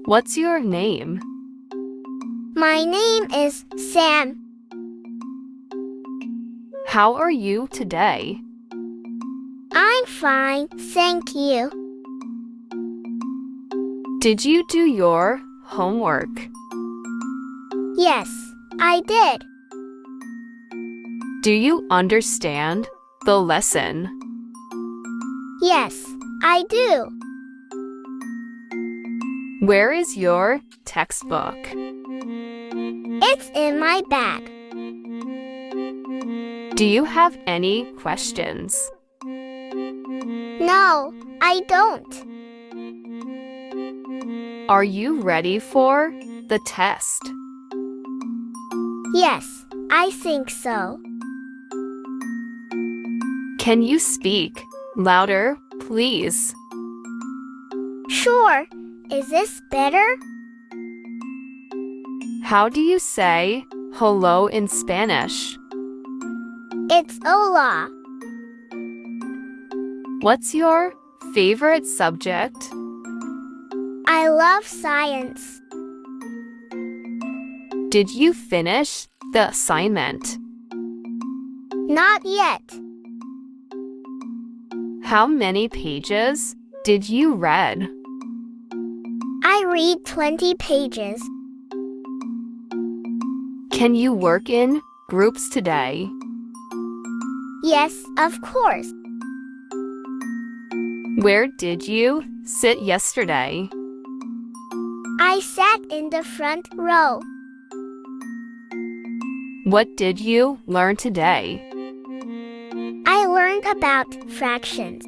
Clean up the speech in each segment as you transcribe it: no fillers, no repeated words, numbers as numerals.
What's your name? My name is Sam. How are you today? I'm fine, thank you. Did you do your homework? Yes, I did. Do you understand the lesson? Yes, I do. Where is your textbook? It's in my bag. Do you have any questions? No, I don't. Are you ready for the test? Yes, I think so. Can you speak louder, please? Sure. Is this better? How do you say hello in Spanish? It's hola. What's your favorite subject? I love science. Did you finish the assignment? Not yet. How many pages did you read? I read 20 pages. Can you work in groups today? Yes, of course. Where did you sit yesterday? I sat in the front row. What did you learn today? I learned about fractions.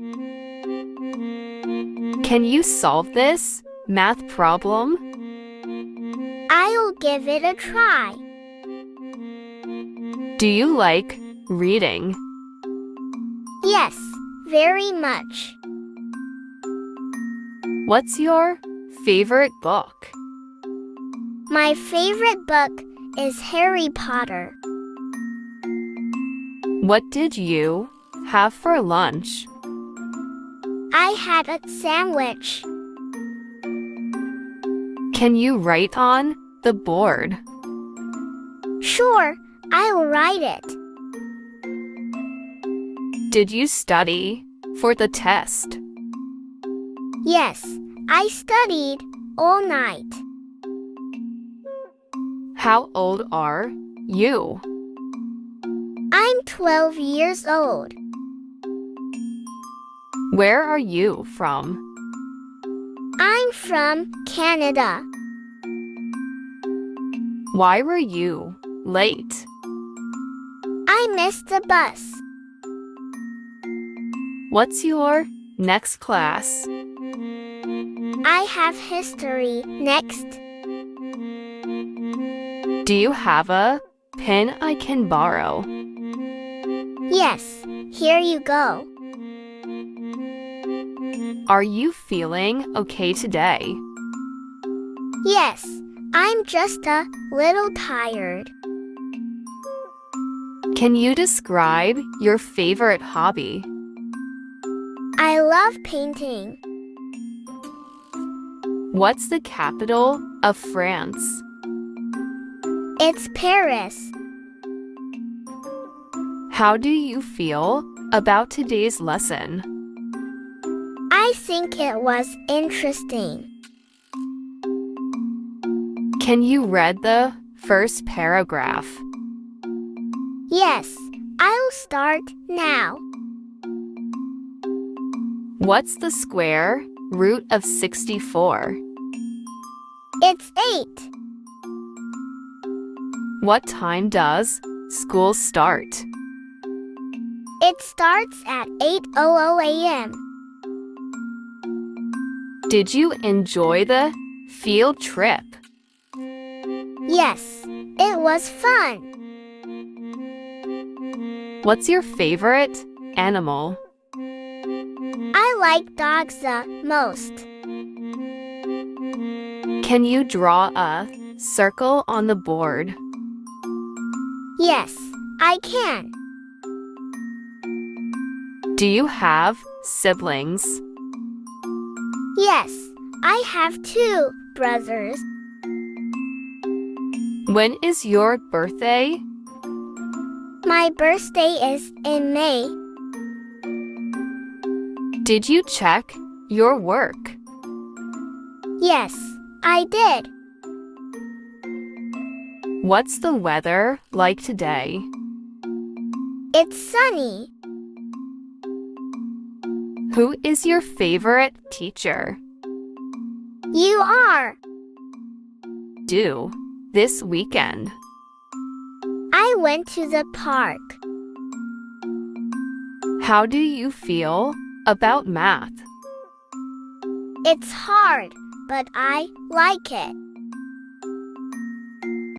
Can you solve this math problem? I'll give it a try. Do you like reading? Yes, very much. What's your favorite book? My favorite book is Harry Potter. What did you have for lunch? I had a sandwich. Can you write on the board? Sure, I'll write it. Did you study for the test? Yes, I studied all night. How old are you? I'm 12 years old. Where are you from? I'm from Canada. Why were you late? I missed the bus. What's your next class? I have history next. Do you have a pen I can borrow? Yes, here you go. Are you feeling okay today? Yes, I'm just a little tired. Can you describe your favorite hobby? I love painting. What's the capital of France? It's Paris. How do you feel about today's lesson? I think it was interesting. Can you read the first paragraph? Yes, I'll start now. What's the square root of 64? It's 8. What time does school start? It starts at 8:00 a.m. Did you enjoy the field trip? Yes, it was fun. What's your favorite animal? I like dogs the most. Can you draw a circle on the board? Yes, I can. Do you have siblings? Yes, I have 2 brothers. When is your birthday? My birthday is in May. Did you check your work? Yes, I did. What's the weather like today? It's sunny. Who is your favorite teacher? You are. Do this weekend? I went to the park. How do you feel about math? It's hard, but I like it.